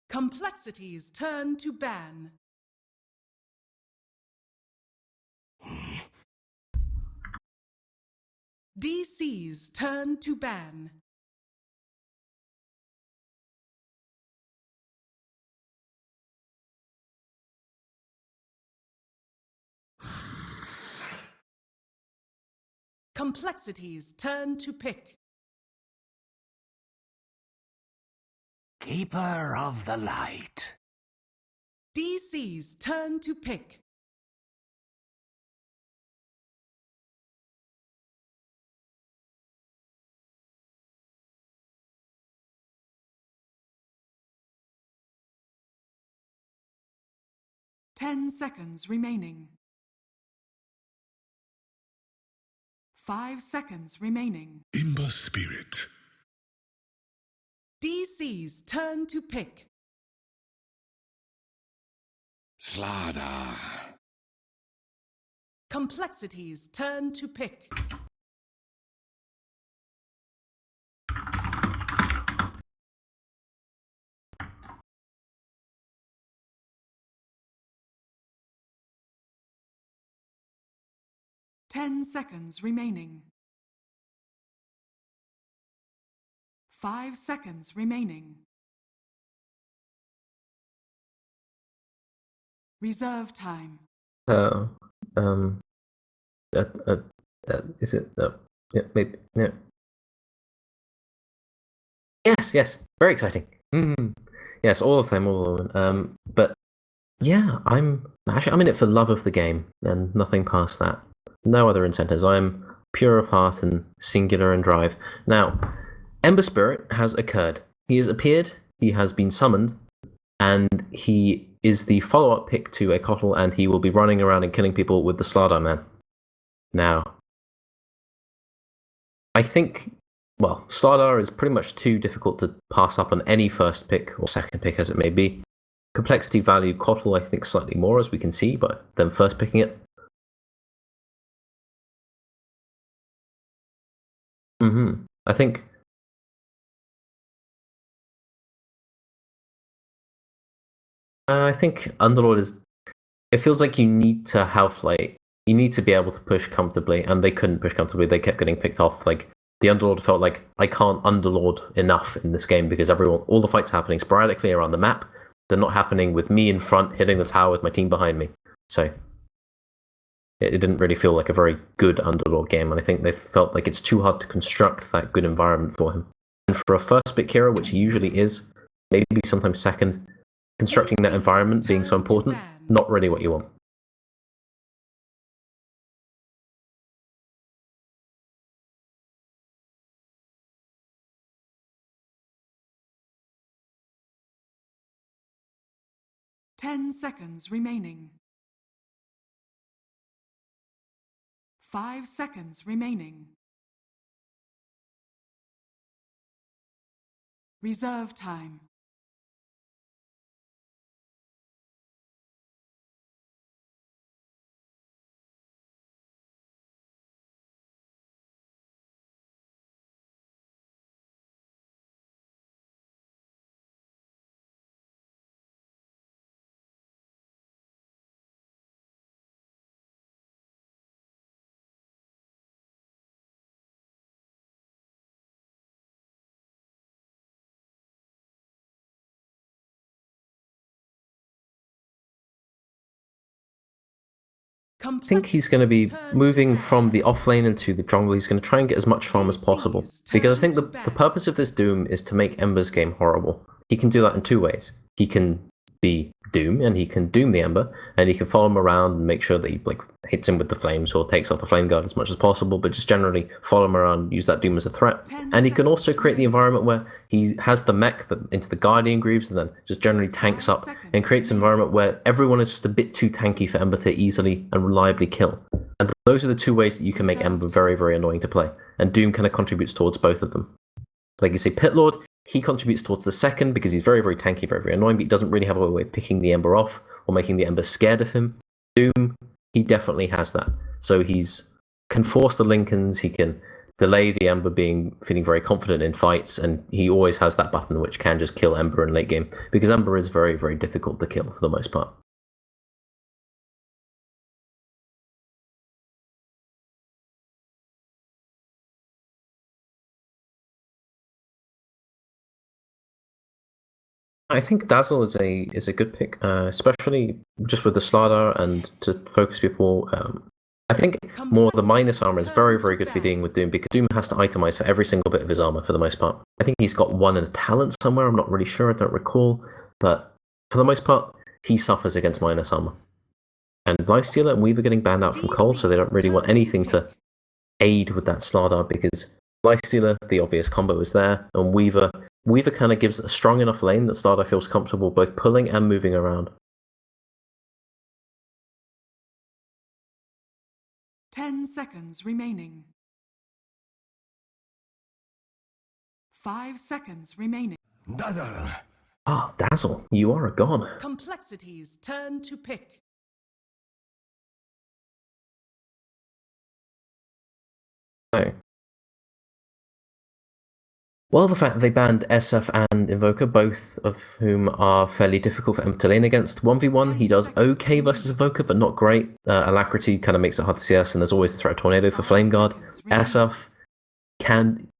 Complexities turn to ban. DC's turn to ban. Complexities turn to pick. Keeper of the light. DC's turn to pick. Ten seconds remaining. 5 seconds remaining. Ember Spirit. DC's turn to pick. Slada. Complexities turn to pick. Ten seconds remaining. 5 seconds remaining. Reserve time. Is it? Yeah, maybe. Yeah. Yes. Very exciting. Yes, all of them. But yeah, I'm in it for love of the game and nothing past that. No other incentives. I'm pure of heart and singular in drive. Now, Ember Spirit has occurred. He has appeared. He has been summoned, and he is the follow-up pick to a coL, and he will be running around and killing people with the Slardar Man. Now, I think, well, Slardar is pretty much too difficult to pass up on any first pick or second pick as it may be. Complexity value coL, I think, slightly more, as we can see, but then first picking it. I think Underlord is. It feels like you need to have you need to be able to push comfortably, and they couldn't push comfortably. They kept getting picked off. Like the Underlord felt like I can't Underlord enough in this game because all the fights are happening sporadically around the map. They're not happening with me in front hitting the tower with my team behind me. So it didn't really feel like a very good Underlord game, and I think they felt like it's too hard to construct that good environment for him. And for a first pick hero, which he usually is, maybe sometimes second, constructing that environment being so important, not really what you want. Ten seconds remaining. 5 seconds remaining. Reserve time. I think he's going to be moving from the offlane into the jungle. He's going to try and get as much farm as possible. Because I think the purpose of this Doom is to make Ember's game horrible. He can do that in two ways. He can be Doom, and he can Doom the Ember, and he can follow him around and make sure that he hits him with the flames or takes off the flame guard as much as possible, but just generally follow him around, use that Doom as a threat. And he can also create the environment where he has the mech into the Guardian Greaves and then just generally tanks up and creates an environment where everyone is just a bit too tanky for Ember to easily and reliably kill. And those are the two ways that you can make Ember very, very annoying to play. And Doom kind of contributes towards both of them. Like you say, Pitlord, he contributes towards the second because he's very, very tanky, very, very annoying, but he doesn't really have a way of picking the Ember off or making the Ember scared of him. Doom, he definitely has that. So can force the Lincolns, he can delay the Ember feeling very confident in fights, and he always has that button which can just kill Ember in late game, because Ember is very, very difficult to kill for the most part. I think Dazzle is a good pick, especially just with the Slardar and to focus people. I think more the minus armor is very, very good for dealing with Doom, because Doom has to itemize for every single bit of his armor for the most part. I think he's got one in a talent somewhere, I'm not really sure, I don't recall, but for the most part, he suffers against minus armor. And Lifestealer and Weaver getting banned out from coL, so they don't really want anything to aid with that Slardar, because Lifestealer, the obvious combo is there, and Weaver kind of gives a strong enough lane that Slardar feels comfortable both pulling and moving around. 10 seconds remaining. 5 seconds remaining. Dazzle. Ah, Dazzle, you are a god. Complexity's turn to pick. So, well, the fact that they banned SF and Invoker, both of whom are fairly difficult for Ember to lane against. 1v1, he does okay versus Invoker, but not great. Alacrity kind of makes it hard to CS, and there's always the threat of Tornado for Flame Guard. SF,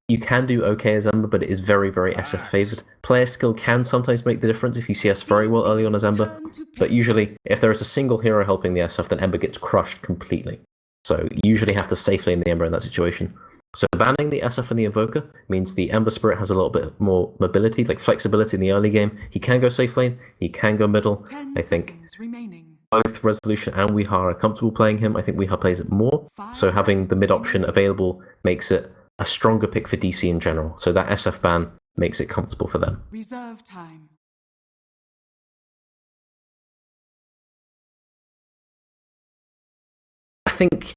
you can do okay as Ember, but it is very, very SF favored. Player skill can sometimes make the difference if you CS very well early on as Ember, but usually, if there is a single hero helping the SF, then Ember gets crushed completely. So you usually have to safe lane the Ember in that situation. So banning the SF and the Invoker means the Ember Spirit has a little bit more mobility, like flexibility in the early game. He can go safe lane, he can go middle. I think both Resolution and Weeha are comfortable playing him. I think Weeha plays it more, so having the mid option available makes it a stronger pick for DC in general. So that SF ban makes it comfortable for them. Reserve time. I think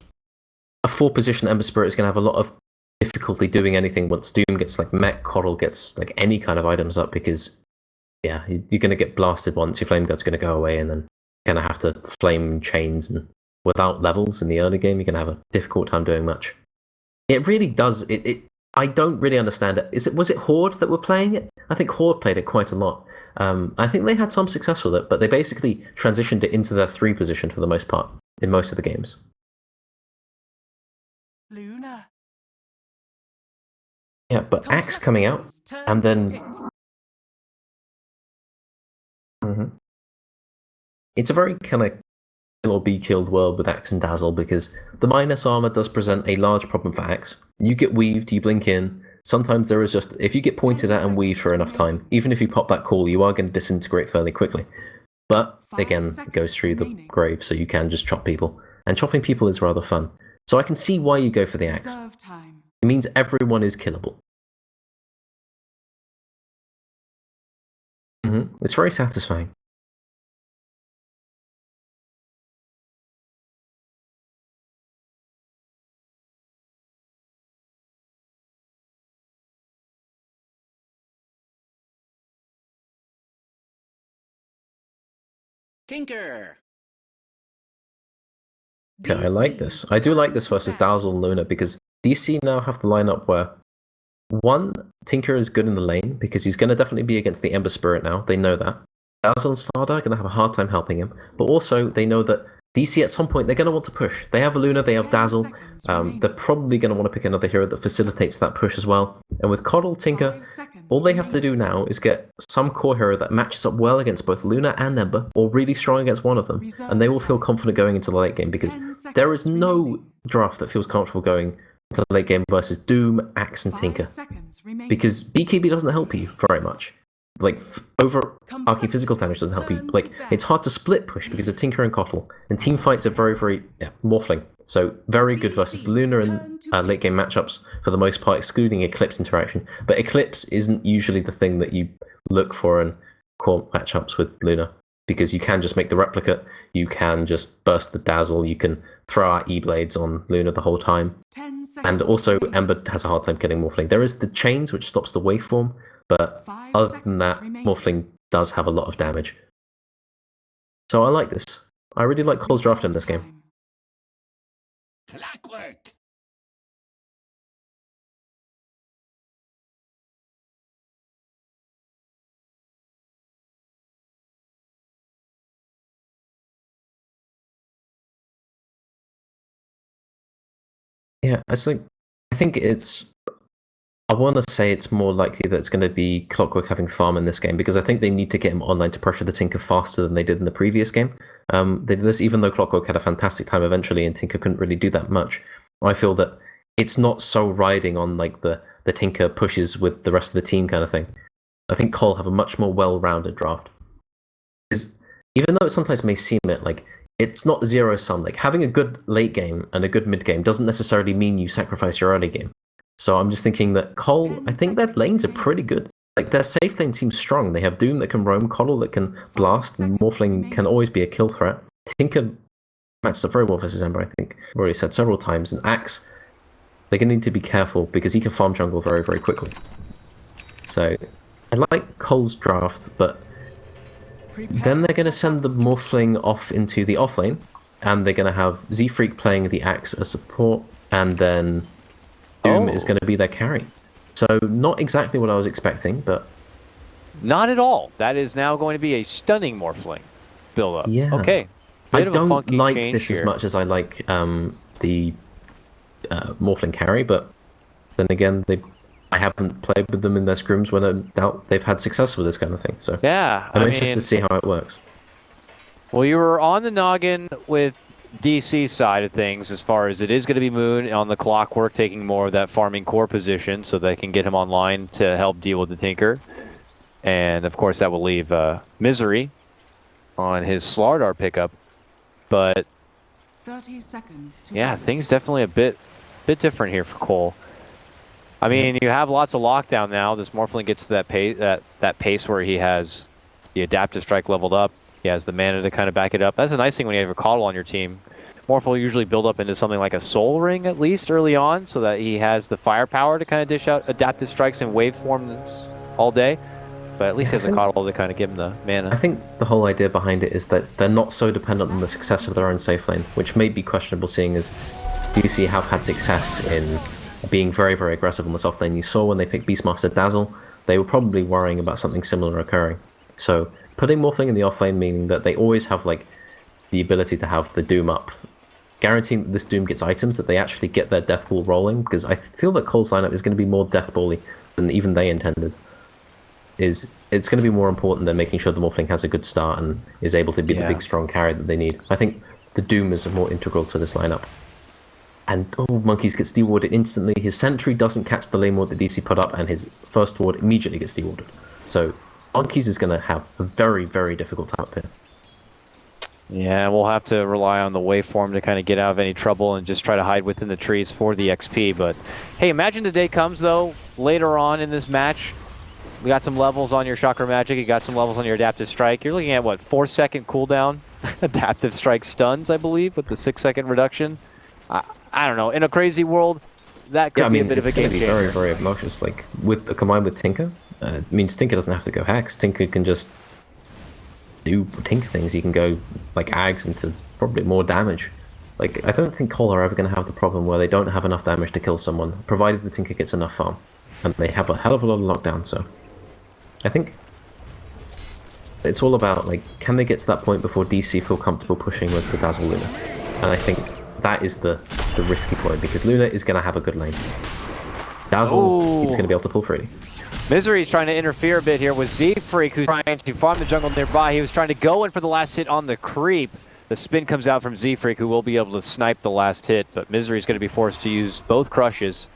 a 4-position Ember Spirit is going to have a lot of difficulty doing anything once Doom gets like mech, coL gets like any kind of items up, because yeah, you're going to get blasted once, your Flame Guard's going to go away, and then you're going to have to flame chains, and without levels in the early game, you're going to have a difficult time doing much. It really does, I don't really understand it. Was it Horde that were playing it? I think Horde played it quite a lot. I think they had some success with it, but they basically transitioned it into their 3 position for the most part in most of the games. Luna. Yeah, but Axe coming out, and then it's a very kind of kill or be killed world with Axe and Dazzle, because the minus armor does present a large problem for Axe. You get weaved, you blink in. Sometimes there is just, if you get pointed at and weaved for enough time, even if you pop that coL, you are going to disintegrate fairly quickly. But again, it goes through the grave, so you can just chop people, and chopping people is rather fun. So I can see why you go for the Axe. It means everyone is killable. It's very satisfying. Tinker. Okay, I like this. I do like this versus Dazzle and Luna, because DC now have the lineup where, one, Tinker is good in the lane, because he's going to definitely be against the Ember Spirit now. They know that. Dazzle and Slardar are going to have a hard time helping him, but also they know that DC at some point, they're going to want to push. They have Luna, they have Dazzle. They're probably going to want to pick another hero that facilitates that push as well. And with coL, Tinker, all they have to do now is get some core hero that matches up well against both Luna and Ember, or really strong against one of them, and they will feel confident going into the late game, because there is no draft that feels comfortable going into the late game versus Doom, Axe, and Tinker. Because BKB doesn't help you very much. Like, overarching physical damage doesn't help you. Like, it's hard to split push because of Tinker and coL, and team fights are very, very morphling. So, very good versus the Luna and late game matchups for the most part, excluding Eclipse interaction. But Eclipse isn't usually the thing that you look for in core matchups with Luna, because you can just make the replicate, you can just burst the Dazzle, you can throw out E-Blades on Luna the whole time. And also, Ember has a hard time killing Morphling. There is the chains, which stops the waveform, but other than that, Morphling does have a lot of damage. So I like this. I really like coL's draft in this game. Clockwork. Yeah, I think it's. I want to say it's more likely that it's going to be Clockwork having farm in this game because I think they need to get him online to pressure the Tinker faster than they did in the previous game. They did this even though Clockwork had a fantastic time eventually and Tinker couldn't really do that much. I feel that it's not so riding on like the Tinker pushes with the rest of the team kind of thing. I think coL have a much more well-rounded draft. Even though it sometimes may seem it like it's not zero sum. Like having a good late game and a good mid game doesn't necessarily mean you sacrifice your early game. So I'm just thinking that coL, I think their lanes are pretty good. Like their safe lane seems strong. They have Doom that can roam, coL that can blast, and Morphling can always be a kill threat. Tinker matches up very well versus Ember, I think. I've already said several times. And Axe, they're going to need to be careful because he can farm jungle very, very quickly. So I like coL's draft, but then they're going to send the Morphling off into the offlane, and they're going to have Z-Freak playing the Axe as support, and then Doom is going to be their carry. So not exactly what I was expecting, but... Not at all. That is now going to be a stunning Morphling build-up. Yeah. Okay. I don't like this as much as I like the Morphling carry, but then again, I haven't played with them in their scrims when I doubt they've had success with this kind of thing. So yeah, I'm interested to see how it works. Well, you were on the noggin with DC side of things as far as it is going to be Moon on the Clockwork taking more of that farming core position so they can get him online to help deal with the Tinker. And of course that will leave Misery on his Slardar pickup. But 30 seconds to yeah, things definitely a bit different here for coL. I mean, you have lots of lockdown now. This Morphling gets to that pace where he has the Adaptive Strike leveled up. He has the mana to kind of back it up. That's a nice thing when you have a coL on your team. Morph will usually build up into something like a Soul Ring, at least, early on, so that he has the firepower to kind of dish out Adaptive Strikes and waveforms all day. But at least he has a coL to kind of give him the mana. I think the whole idea behind it is that they're not so dependent on the success of their own safe lane, which may be questionable seeing as DC have had success in being very, very aggressive on the soft lane. You saw when they picked Beastmaster Dazzle, they were probably worrying about something similar occurring. So putting Morphling in the offlane meaning that they always have like the ability to have the Doom up, guaranteeing that this Doom gets items, that they actually get their death ball rolling, because I feel that coL's lineup is going to be more death bally than even they intended. It's going to be more important than making sure the Morphling has a good start and is able to be the big strong carry that they need. I think the Doom is more integral to this lineup. And Monkeys gets dewarded instantly. His Sentry doesn't catch the lane ward that DC put up, and his first ward immediately gets dewarded. So Monkeys is going to have a very, very difficult time up here. Yeah, we'll have to rely on the waveform to kind of get out of any trouble and just try to hide within the trees for the XP. But hey, imagine the day comes, though, later on in this match. We got some levels on your Chakra Magic, you got some levels on your Adaptive Strike. You're looking at, what, 4-second cooldown? Adaptive Strike stuns, I believe, with the 6-second reduction. I don't know. In a crazy world, that could be a bit of a game changer. It's going to be very, very obnoxious. Like, combined with Tinker, it means Tinker doesn't have to go Hex. Tinker can just do Tinker things. He can go, like, Ags into probably more damage. Like, I don't think coL are ever going to have the problem where they don't have enough damage to kill someone, provided the Tinker gets enough farm. And they have a hell of a lot of lockdown, so I think it's all about, like, can they get to that point before DC feel comfortable pushing with the Dazzle Luna? And I think that is the risky point, because Luna is going to have a good lane. Dazzle, he's going to be able to pull freely. Misery's trying to interfere a bit here with Z-Freak, who's trying to farm the jungle nearby. He was trying to go in for the last hit on the creep. The spin comes out from Z-Freak, who will be able to snipe the last hit, but Misery's going to be forced to use both crushes.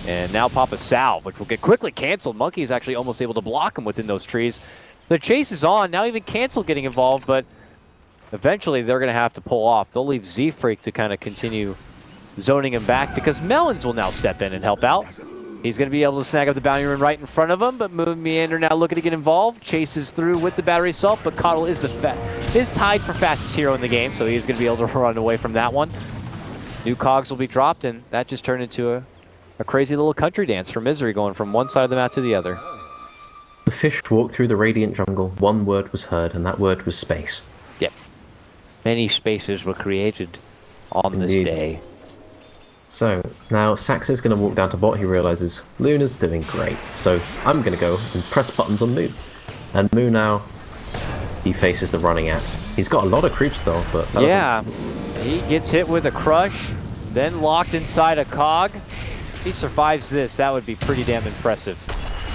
And now pop a salve, which will get quickly canceled. Monkey is actually almost able to block him within those trees. The chase is on, now even Cancel getting involved, but eventually they're going to have to pull off. They'll leave Z-Freak to kind of continue zoning him back, because Melons will now step in and help out. He's going to be able to snag up the bounty rune right in front of him, but Moon Meander now looking to get involved. Chases through with the battery assault, but coL is tied for fastest hero in the game, so he's going to be able to run away from that one. New cogs will be dropped, and that just turned into a crazy little country dance for Misery, going from one side of the map to the other. The fish walked through the radiant jungle. One word was heard, and that word was space. Yep. Many spaces were created on this day. So, now Sax is going to walk down to bot. He realizes Luna's doing great. So, I'm going to go and press buttons on Moon. And Moon now, he faces the running ass. He's got a lot of creeps though, but... Yeah, he gets hit with a crush. then locked inside a cog. If he survives this, that would be pretty damn impressive.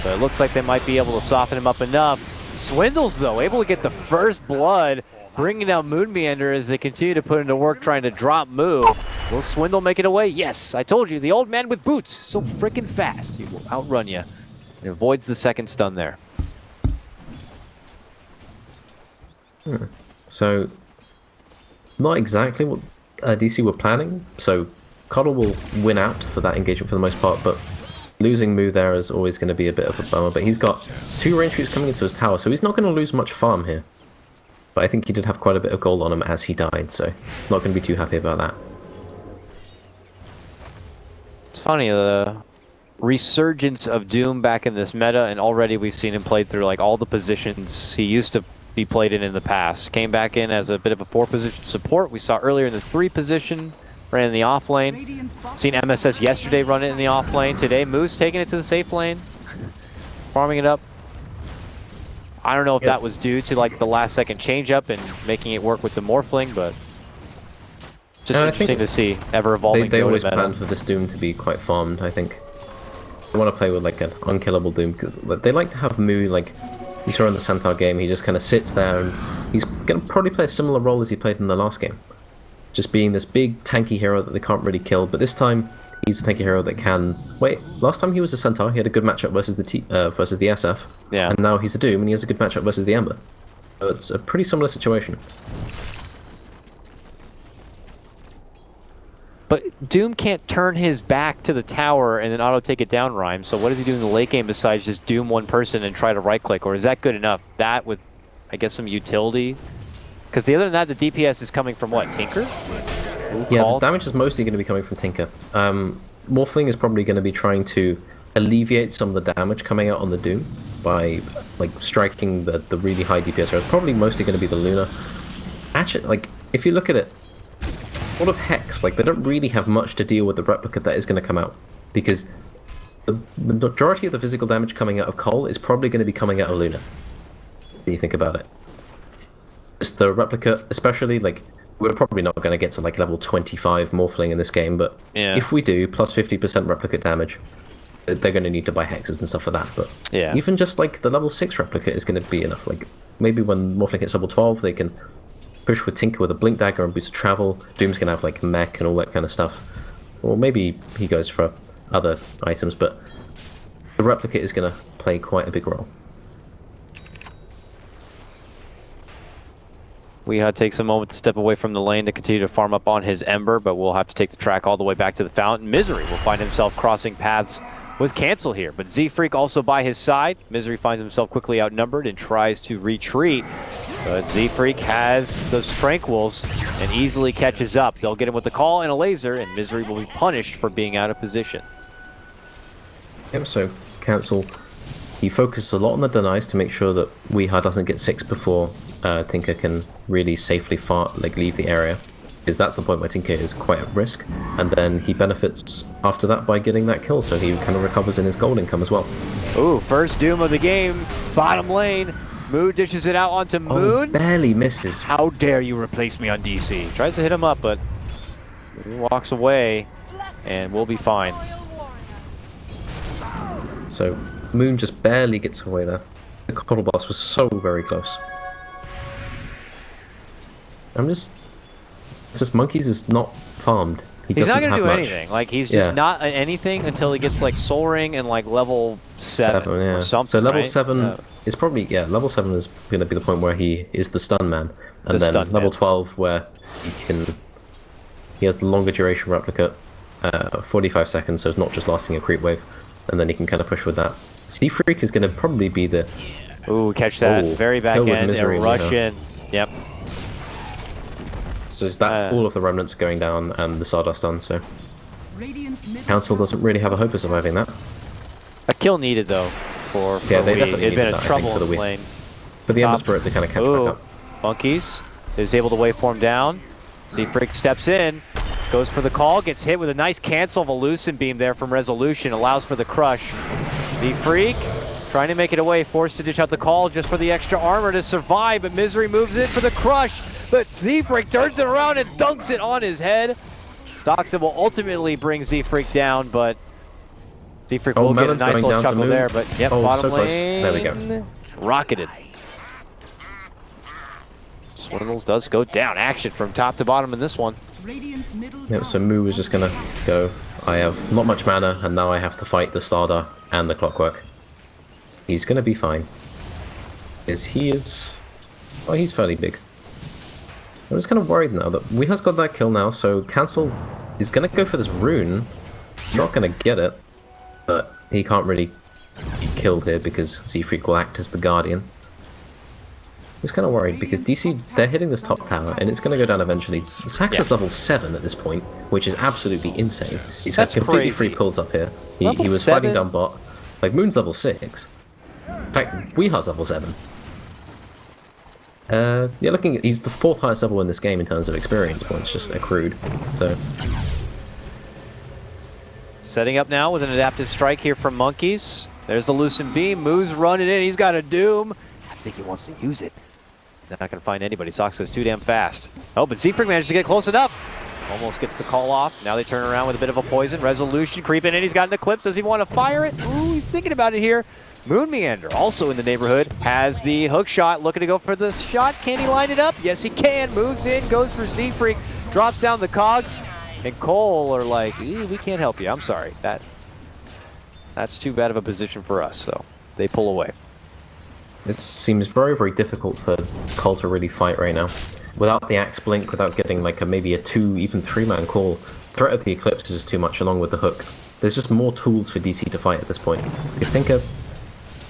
But it looks like they might be able to soften him up enough. Swindles, though, able to get the first blood, bringing down Moon Meander as they continue to put into work trying to drop Moo. Will Swindle make it away? Yes, I told you, the old man with boots, so freaking fast. He will outrun you. And avoids the second stun there. So, not exactly what DC were planning. So, coL will win out for that engagement for the most part, but losing Moo there is always going to be a bit of a bummer. But he's got 2 range troops coming into his tower, so he's not going to lose much farm here. But I think he did have quite a bit of gold on him as he died, so not going to be too happy about that. It's funny, the resurgence of Doom back in this meta, and already we've seen him played through like all the positions he used to be played in the past. Came back in as a bit of a 4-position support. We saw earlier in the 3 position, ran in the off lane. Seen MSS yesterday run it in the off lane. Today Moose taking it to the safe lane, farming it up. I don't know if that was due to like the last second change up and making it work with the Morphling, but just interesting to see ever evolving. They always planned for this Doom to be quite farmed, I think. They want to play with like an unkillable Doom because they like to have Moo, like you saw in the Centaur game, he just kind of sits there and he's going to probably play a similar role as he played in the last game. Just being this big tanky hero that they can't really kill, but this time he's a tanky hero that can... Wait, last time he was a Centaur, he had a good matchup versus the SF. Yeah. And now he's a Doom and he has a good matchup versus the Ember. So it's a pretty similar situation. But Doom can't turn his back to the tower and then auto take it down, Rhyme. So what does he do in the late game besides just Doom one person and try to right click? Or is that good enough? That with, I guess, some utility? Because the other than that, the DPS is coming from what, Tinker? Yeah, the damage is mostly going to be coming from Tinker. Morphling is probably going to be trying to alleviate some of the damage coming out on the Doom by like striking the really high DPS. It's probably mostly going to be the Luna. Actually, like if you look at it, a lot of Hex, like they don't really have much to deal with the replica that is going to come out, because the majority of the physical damage coming out of coL is probably going to be coming out of Luna. When you think about it, it's the replica, especially like we're probably not going to get to like level 25 Morphling in this game, but yeah, if we do, plus 50% replica damage, they're going to need to buy hexes and stuff for that. But yeah, even just like the level 6 replica is going to be enough. Like maybe when Morphling hits level 12, they can push with Tinker with a Blink Dagger and boost of travel. Doom's going to have like mech and all that kind of stuff. Or maybe he goes for other items, but the replica is going to play quite a big role. Weeha takes a moment to step away from the lane to continue to farm up on his Ember, but we'll have to take the track all the way back to the Fountain. Misery will find himself crossing paths with Cancel here, but Z-Freak also by his side. Misery finds himself quickly outnumbered and tries to retreat, but Z-Freak has those Tranquils and easily catches up. They'll get him with the coL and a laser, and Misery will be punished for being out of position. Yep, so Cancel, he focuses a lot on the denies to make sure that Weeha doesn't get 6 before Tinker can really safely leave the area, because that's the point where Tinker is quite at risk, and then he benefits after that by getting that kill, so he kind of recovers in his gold income as well. Ooh, first Doom of the game, bottom lane. Moo dishes it out onto Moon. Oh, barely misses. How dare you replace me on DC? Tries to hit him up, but he walks away, and we'll be fine. So Moon just barely gets away there. The coL boss was so very close. It's just Monkeys is not farmed. He's not gonna do anything. Like he's just not anything until he gets like Soul Ring and like level 7 or something. So level right? 7 is probably level 7 is gonna be the point where he is the stun man, and then level 12 where he has the longer duration replica, 45 seconds, so it's not just lasting a creep wave, and then he can kind of push with that. Z-Freak is gonna probably be the ooh, catch that very back end and rush in. Yep. So that's all of the remnants going down and the Stardust stun, so Council doesn't really have a hope of surviving that. A kill needed though for they definitely it'd been that, a trouble for in the lane. For the Ember Spirit to kind of catch back up. Monkeys is able to waveform down. Z-Freak steps in, goes for the coL, gets hit with a nice cancel of a Lucent Beam there from Resolution, allows for the crush. Z-Freak trying to make it away, forced to dish out the coL just for the extra armor to survive, but Misery moves in for the crush, but Z-Freak turns it around and dunks it on his head. Doxa will ultimately bring Z-Freak down, but Z-Freak Oh, will get a Melon's nice going little down to chuckle move. there, but yep, Oh, bottom so close. lane. There we go. Rocketed. Swindles does go down. Action from top to bottom in this one. Radiant's middle Yep, so tower Moo was is just under gonna attack. go. I have not much mana, and now I have to fight the Stardar and the Clockwork. He's gonna be fine. He is... Oh, he's fairly big. I'm just kind of worried now that we has got that kill now, so Cancel is gonna go for this rune. Not gonna get it, but he can't really be killed here because Z-Freak will act as the Guardian. I'm just kind of worried because DC, they're hitting this top tower and it's going to go down eventually. Sax is level 7 at this point, which is absolutely insane. He's had That's completely crazy. free pulls up here. He Level was 7? fighting down bot. Like, Moon's level 6. In fact, Weehar's level 7. Yeah, looking at, he's the 4th highest level in this game in terms of experience points, just accrued. So, Setting up now with an adaptive strike here from Monkeys. There's the Lucent Beam. Moo's running in. He's got a Doom. I think he wants to use it. He's not going to find anybody. Sox is too damn fast. Oh, but Z-Freak managed to get close enough. Almost gets the call off. Now they turn around with a bit of a poison. Resolution creeping in. He's got an Eclipse. Does he want to fire it? Ooh, he's thinking about it here. Moon Meander, also in the neighborhood, has the hook shot. Looking to go for the shot. Can he line it up? Yes, he can. Moves in, goes for Z-Freak. Drops down the cogs. And coL are like, we can't help you. I'm sorry. That's too bad of a position for us. So they pull away. it seems very, very difficult for coL to really fight right now. Without the Axe Blink, without getting like maybe a 2, even 3-man call, threat of the Eclipse is too much along with the hook. There's just more tools for DC to fight at this point. Because Tinker,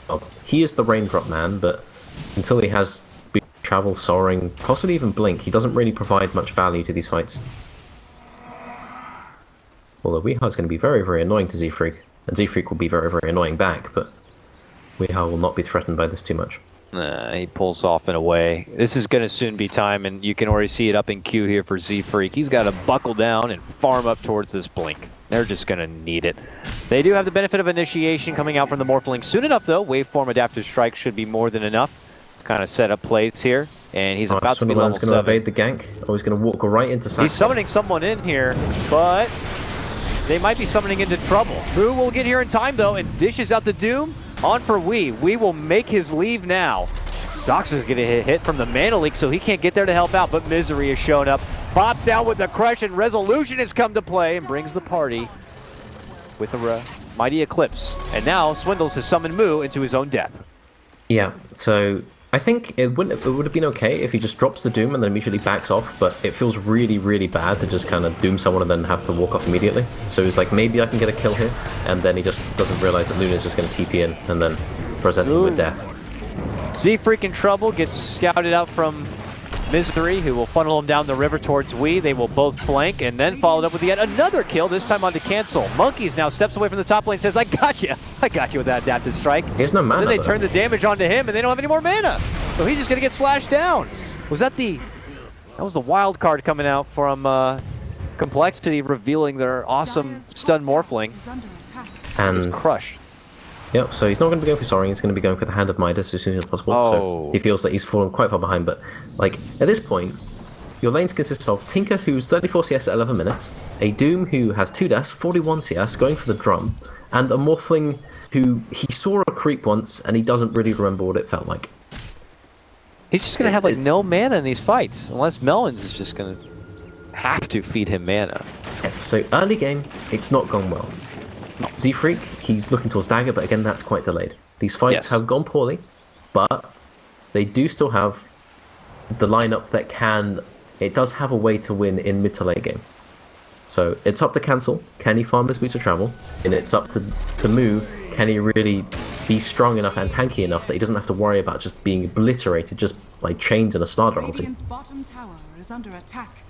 well, he is the Raindrop man, but until he has big travel, soaring, possibly even blink, he doesn't really provide much value to these fights. Although Weehaw is going to be very, very annoying to Z-Freak, and Z-Freak will be very, very annoying back, but Weehaw will not be threatened by this too much. He pulls off and away. This is going to soon be time, and you can already see it up in queue here for Z-Freak. He's got to buckle down and farm up towards this blink. They're just going to need it. They do have the benefit of initiation coming out from the Morphling soon enough, though. Waveform Adaptive Strike should be more than enough. Kind of set up plays here, and he's about to be level 7. going to evade the gank. Oh, he's going to walk right into Saxon. He's summoning someone in here, but they might be summoning into trouble. Who will get here in time, though, and dishes out the Doom. On for Wee. Wee will make his leave now. Sox is going to get hit from the Mana Leak, so he can't get there to help out, but Misery has shown up. Pops down with the Crush, and Resolution has come to play and brings the party with a Mighty Eclipse. And now Swindles has summoned Moo into his own death. Yeah, so I think it would have been okay if he just drops the Doom and then immediately backs off, but it feels really, really bad to just kind of Doom someone and then have to walk off immediately. So he's like, maybe I can get a kill here, and then he just doesn't realize that Luna's just going to TP in and then present him with death. Z-Freak in trouble, gets scouted out from Misery, who will funnel him down the river towards Wee. They will both flank, and then followed up with yet another kill, this time onto Cancel. Monkeys now steps away from the top lane, says, I got you with that adaptive strike. He has no mana, Then they though. turn the damage onto him, and they don't have any more mana. So he's just going to get slashed down. That was the wild card coming out from Complexity, revealing their awesome Dire's stun top tower Morphling. is under attack. And Crushed. yep, so he's not going to be going for Soaring, he's going to be going for the Hand of Midas as soon as possible. Oh. So he feels that he's fallen quite far behind, but like at this point, your lanes consist of Tinker, who's 34 CS at 11 minutes, a Doom who has 2 deaths, 41 CS, going for the drum, and a Morphling who he saw a creep once and he doesn't really remember what it felt like. He's just going to have like no mana in these fights, unless Melons is just going to have to feed him mana. Yeah, so early game, it's not gone well. Z-Freak, he's looking towards Dagger, but again, that's quite delayed. These fights have gone poorly, but they do still have the lineup that can... It does have a way to win in mid to late game. So it's up to Cancel. Can he farm his boots of travel? And it's up to Moo. Can he really be strong enough and tanky enough that he doesn't have to worry about just being obliterated just by chains and a Starter ulti? Radiant's bottom tower is under attack.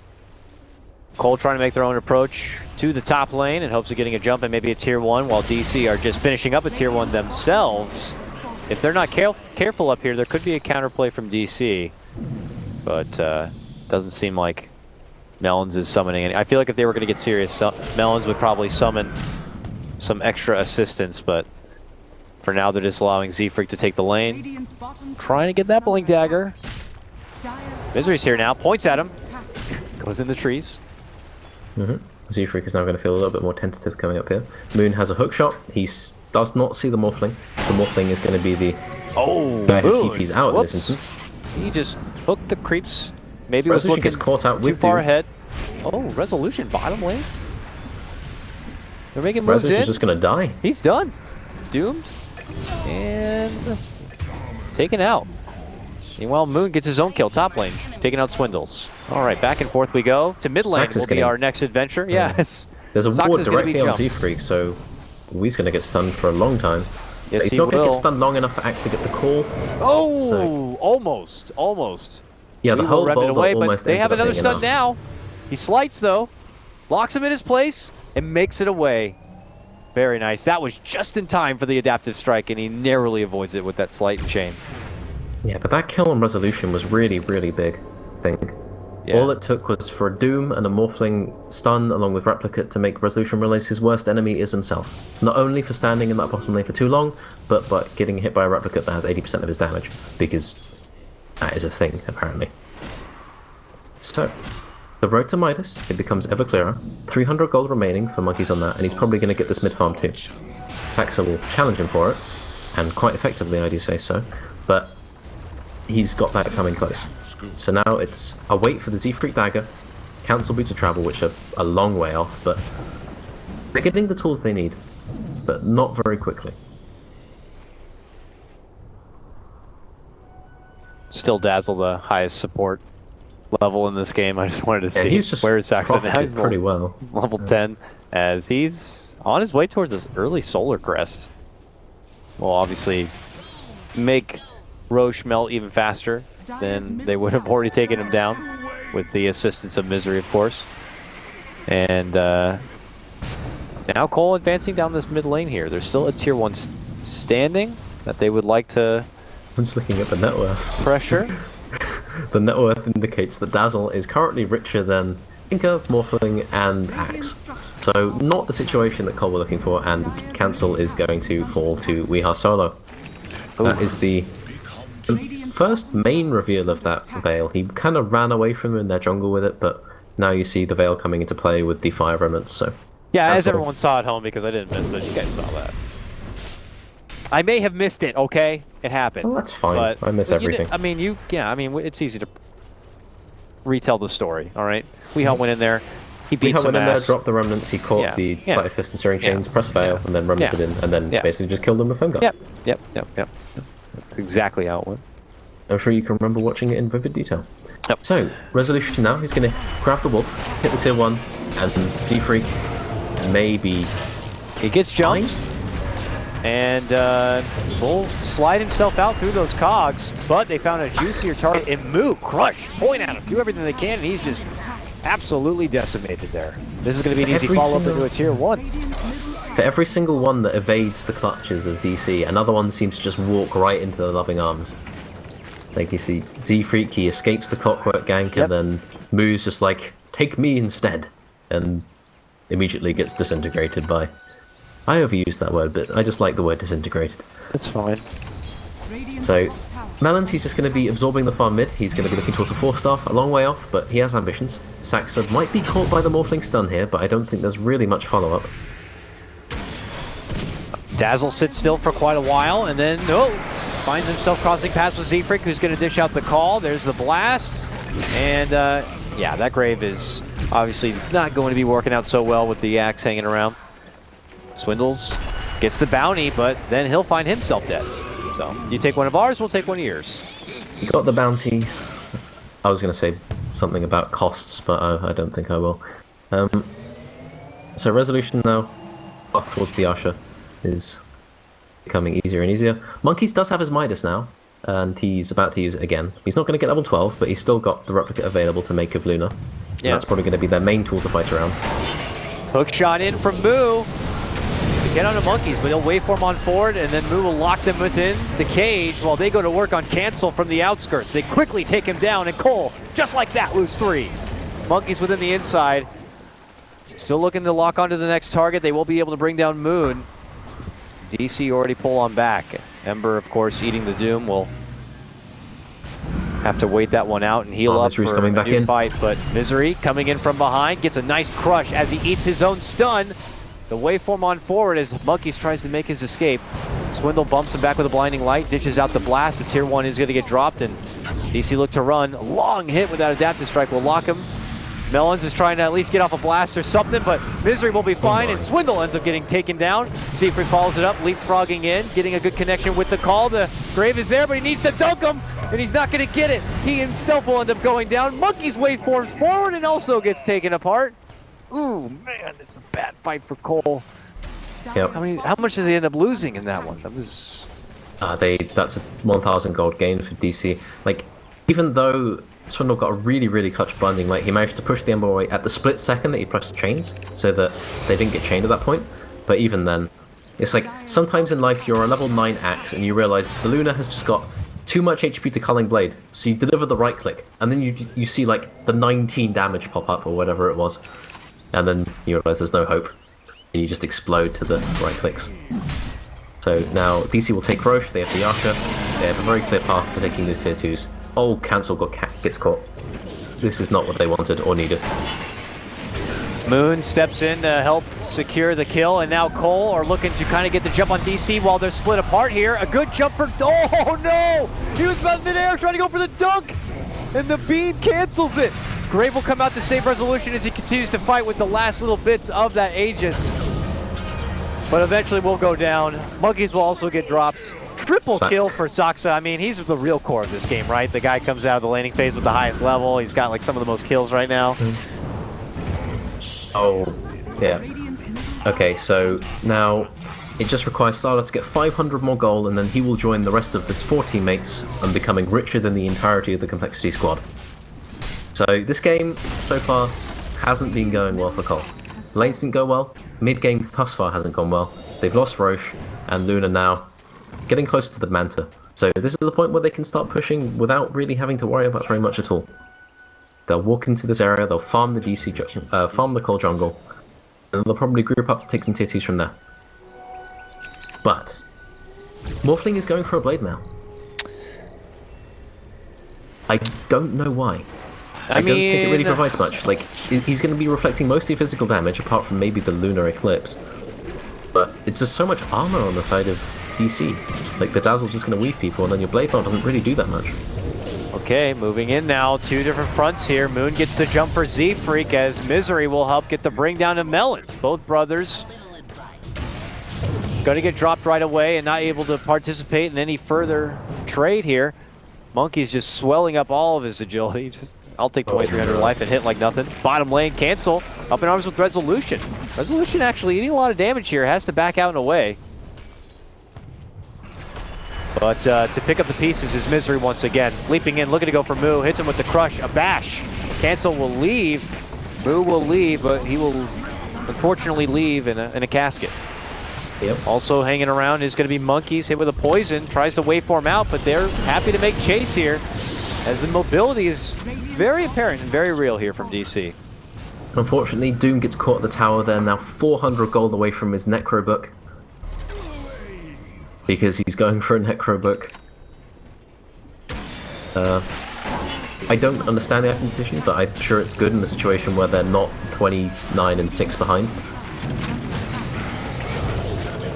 coL trying to make their own approach to the top lane in hopes of getting a jump and maybe a tier 1, while DC are just finishing up a tier 1 themselves. If they're not careful up here, there could be a counterplay from DC. But doesn't seem like Melons is summoning any. I feel like if they were going to get serious, Melons would probably summon some extra assistance, but for now they're just allowing Z-Freak to take the lane. Radiant's bottom tower Trying to get that is under Blink Dagger. attack. Dire's Misery's here now, points at him. attack. Goes in the trees. Z-Freak is now going to feel a little bit more tentative coming up here. Moon has a hook shot. He does not see the Morphling. The Morphling is going to be the guy who TP's out in this instance. He just hooked the creeps. Maybe Resolution gets caught out with too far Doom. ahead. Oh, Resolution bottom lane. They're making moves Resolution's in. just going to die. He's done. Doomed. And taken out. Meanwhile, Moon gets his own kill top lane, taking out Swindles. All right, back and forth we go. To mid lane will be our next adventure. Yes. There's a Sox ward is gonna directly be on jumped. Z-Freak, so he's going to get stunned for a long time. Yes, But he's not going to get stunned long enough for Axe to get the call. Oh, So- almost. Yeah, the We whole will rev it boulder away, but almost they have ended up another being stun enough. now. He slights though, locks him in his place, and makes it away. Very nice. That was just in time for the adaptive strike, and he narrowly avoids it with that slight and chain. Yeah, but that kill on Resolution was really, really big, I think. Yeah. All it took was for a Doom and a Morphling stun along with Replicate to make Resolution realize his worst enemy is himself. Not only for standing in that bottom lane for too long, but by getting hit by a Replicate that has 80% of his damage, because that is a thing, apparently. So, the road to Midas, it becomes ever clearer. 300 gold remaining for Monkeys on that, and he's probably going to get this mid farm too. Saxa will challenge him for it, and quite effectively I do say so, but he's got that coming close. So now it's a wait for the Z-Freak dagger, cancel boots of travel, which are a long way off, but they're getting the tools they need, but not very quickly. Still Dazzle the highest support level in this game. I just wanted to Yeah, see he's just where is Saxon now. profited He's pretty well. level 10 as he's on his way towards this early solar crest. Will obviously make Roche melt even faster than they would have already taken him down with the assistance of Misery, of course. And now coL advancing down this mid lane here. There's still a tier 1 standing that they would like to I'm just looking at the net worth. pressure. The net worth indicates that Dazzle is currently richer than Inca, Morphling, and Axe. So not the situation that coL were looking for, and Cancel is going to fall to Weeha solo. That is the first main reveal of that Veil. He kind of ran away from him in their jungle with it, but now you see the Veil coming into play with the Fire Remnants, so... Yeah, as Cancel. everyone saw at home, because I didn't miss it. You guys saw that. I may have missed it, okay? It happened. Oh, that's fine. But, I miss but you everything. I mean, it's easy to retell the story, alright? Weeha went in there, he beat Weeha some went in there, ass. dropped the Remnants, he caught the Sleight of Fist and Searing Chains, pressed Veil, and then Remnanted in, and then basically just killed them with Foam Guard. Yep. That's exactly how it went. I'm sure you can remember watching it in vivid detail. Yep. So, Resolution now, he's going to grab the wolf, hit the tier 1, and Z-Freak maybe... He gets jumped, and will slide himself out through those cogs, but they found a juicier target in Moo. Crush, point at him, do everything they can, and he's just absolutely decimated there. This is going to be an easy follow-up into a tier 1. For every single one that evades the clutches of DC, another one seems to just walk right into the loving arms. Like you see, Z-Freak, he escapes the Clockwork Gank, and then Moo's just like, take me instead, and immediately gets disintegrated by... I overuse that word, but I just like the word disintegrated. That's fine. So, Melons, he's just going to be absorbing the farm mid, he's going to be looking towards a 4-staff, a long way off, but he has ambitions. Saxa might be caught by the Morphling stun here, but I don't think there's really much follow-up. Dazzle sits still for quite a while, and then, finds himself crossing paths with Z-Freak, who's going to dish out the call. There's the blast, and yeah, that Grave is obviously not going to be working out so well with the Axe hanging around. Swindles gets the bounty, but then he'll find himself dead. So, you take one of ours, we'll take one of yours. You got the bounty. I was going to say something about costs, but I don't think I will. So Resolution now, path towards the Usher, is becoming easier and easier. Monkeys does have his Midas now, and he's about to use it again. He's not going to get level 12, but he's still got the Replicate available to make of Luna. Yeah. That's probably going to be their main tool to fight around. Hook shot in from Moo to get on the Monkeys, but he'll wait for him on forward, and then Moo will lock them within the cage while they go to work on Cancel from the outskirts. They quickly take him down, and coL, just like that, lose 3. Monkeys within the inside. Still looking to lock onto the next target. They will be able to bring down Moon. DC already pull on back. Ember, of course, eating the Doom will Have to wait that one out and heal up Misery's for coming a back new in. fight, but Misery coming in from behind, gets a nice crush as he eats his own stun. The waveform on forward as Monkeys tries to make his escape. Swindle bumps him back with a blinding light, dishes out the blast. The tier 1 is going to get dropped, and DC look to run. A long hit without adaptive strike will lock him. Melons is trying to at least get off a blast or something, but Misery will be fine, and Swindle ends up getting taken down. Siegfried follows it up, leapfrogging in, getting a good connection with the call. The Grave is there, but he needs to dunk him, and he's not going to get it. He himself will end up going down. Monkey's waveforms forward and also gets taken apart. Ooh, man, it's a bad fight for coL. Yep. How much did they end up losing in that one? That was... That's a 1,000 gold gain for DC. Like, even though Swindle got a really clutch blinding light, he managed to push the Ember away at the split second that he pressed chains, so that they didn't get chained at that point. But even then, it's like, sometimes in life you're a level 9 axe and you realize the Luna has just got too much HP to Culling Blade, so you deliver the right click, and then you see like the 19 damage pop up or whatever it was, and then you realize there's no hope, and you just explode to the right clicks. So now DC will take Roche, they have the Archer, they have a very clear path to taking these tier 2s. Oh, Cancel gets caught. This is not what they wanted or needed. Moon steps in to help secure the kill, and now coL are looking to kind of get the jump on DC while they're split apart here. A good jump for... Oh no! He was about midair trying to go for the dunk, and the beam cancels it. Grave will come out to save Resolution as he continues to fight with the last little bits of that Aegis. But eventually will go down. Monkeys will also get dropped. Triple kill for Saksa. I mean, he's the real core of this game, right? The guy comes out of the laning phase with the highest level. He's got like some of the most kills right now. Oh, yeah. Okay, so now it just requires Starter to get 500 more gold, and then he will join the rest of his 4 teammates and becoming richer than the entirety of the Complexity squad. So this game, so far, hasn't been going well for coL. Lanes didn't go well, mid-game thus far hasn't gone well. They've lost Roche, and Luna now getting closer to the Manta. So this is the point where they can start pushing without really having to worry about very much at all. They'll walk into this area, they'll farm the DC, farm the coL jungle, and they'll probably group up to take some tier 2s from there. But Morphling is going for a Blade Mail. I don't know why. I don't think it really provides much. Like, he's going to be reflecting mostly physical damage, apart from maybe the Lunar Eclipse. But it's just so much armor on the side of DC. Like, the Dazzle's just going to weave people, and then your Blade Mail doesn't really do that much. Okay, moving in now, 2 different fronts here. Moon gets the jump for Z-Freak as Misery will help get the bring down to Melons. Both brothers going to get dropped right away and not able to participate in any further trade here. Monkey's just swelling up all of his agility. I'll take 2,300 life and hit like nothing. Bottom lane, Cancel. Up in arms with Resolution. Resolution actually eating a lot of damage here. Has to back out and away. But to pick up the pieces is Misery once again. Leaping in, looking to go for Moo. Hits him with the crush. A bash. Cancel will leave. Moo will leave, but he will unfortunately leave in a casket. Yep. Also hanging around is going to be Monkeys. Hit with a poison. Tries to waveform out, but they're happy to make chase here, as the mobility is very apparent and very real here from DC. Unfortunately, Doom gets caught at the tower there, now 400 gold away from his Necro book. Because he's going for a Necro book. I don't understand the acquisition, but I'm sure it's good in the situation where they're not 29 and 6 behind.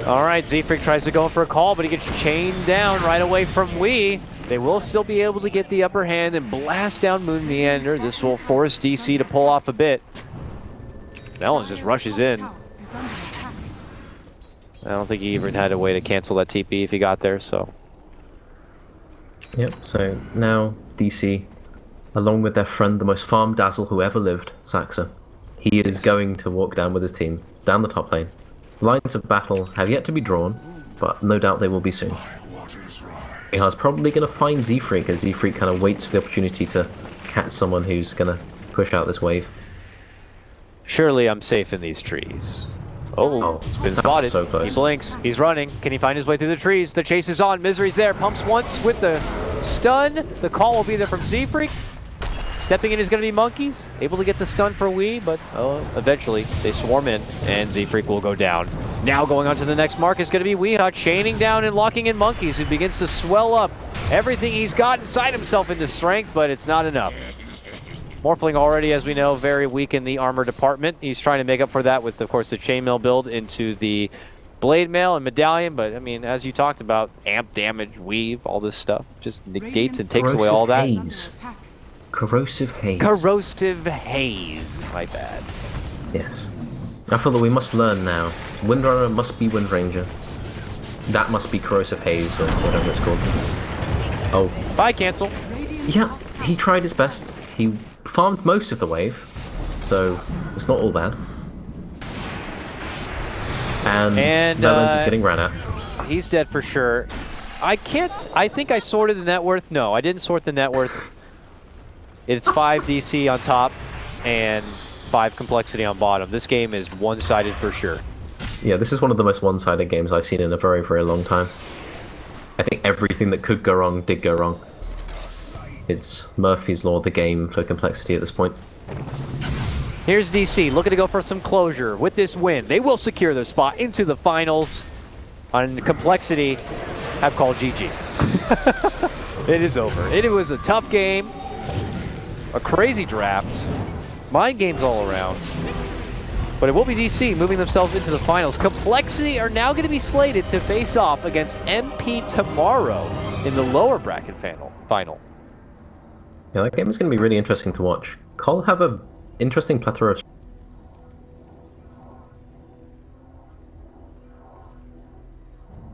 Alright, Z-Freak tries to go for a call, but he gets chained down right away from Wii. They will still be able to get the upper hand and blast down Moon Meander. This will force DC to pull off a bit. Melon just rushes in. I don't think he even had a way to cancel that TP if he got there, so. Yep, so now DC, along with their friend, the most farmed Dazzle who ever lived, Saksa, he is going to walk down with his team, down the top lane. Lines of battle have yet to be drawn, but no doubt they will be soon. Miha's probably going to find Z-Freak, as Z-Freak kind of waits for the opportunity to catch someone who's going to push out this wave. Surely I'm safe in these trees. Oh, it's been spotted. So close. He blinks. He's running. Can he find his way through the trees? The chase is on. Misery's there. Pumps once with the stun. The call will be there from Z-Freak. Stepping in is going to be Monkeys. Able to get the stun for Wii, but eventually they swarm in, and Z-Freak will go down. Now going on to the next mark is going to be Weeha, chaining down and locking in Monkeys, who begins to swell up everything he's got inside himself into strength, but it's not enough. Morphling already, as we know, very weak in the armor department. He's trying to make up for that with, of course, the chainmail build into the blade mail and medallion, but I mean, as you talked about, amp damage, weave, all this stuff, just negates and takes away all that. Haze. Corrosive haze. Corrosive haze, my bad. Yes. I feel that we must learn now. Windrunner must be Windranger. That must be corrosive haze, or whatever it's called. Oh. Bye, cancel. Yeah, he tried his best. He farmed most of the wave, so it's not all bad. And Melons is getting ran at. He's dead for sure. I think I sorted the net worth. No, I didn't sort the net worth. It's 5 DC on top and 5 complexity on bottom. This game is one-sided for sure. Yeah, this is one of the most one-sided games I've seen in a very, very long time. I think everything that could go wrong did go wrong. It's Murphy's Law of the game for complexity at this point. Here's DC, looking to go for some closure. With this win, they will secure their spot into the finals. On complexity, have called GG. It is over. It was a tough game, a crazy draft, mind games all around. But it will be DC moving themselves into the finals. Complexity are now going to be slated to face off against MP tomorrow in the lower bracket final. Yeah, that game is going to be really interesting to watch. coL have an interesting plethora of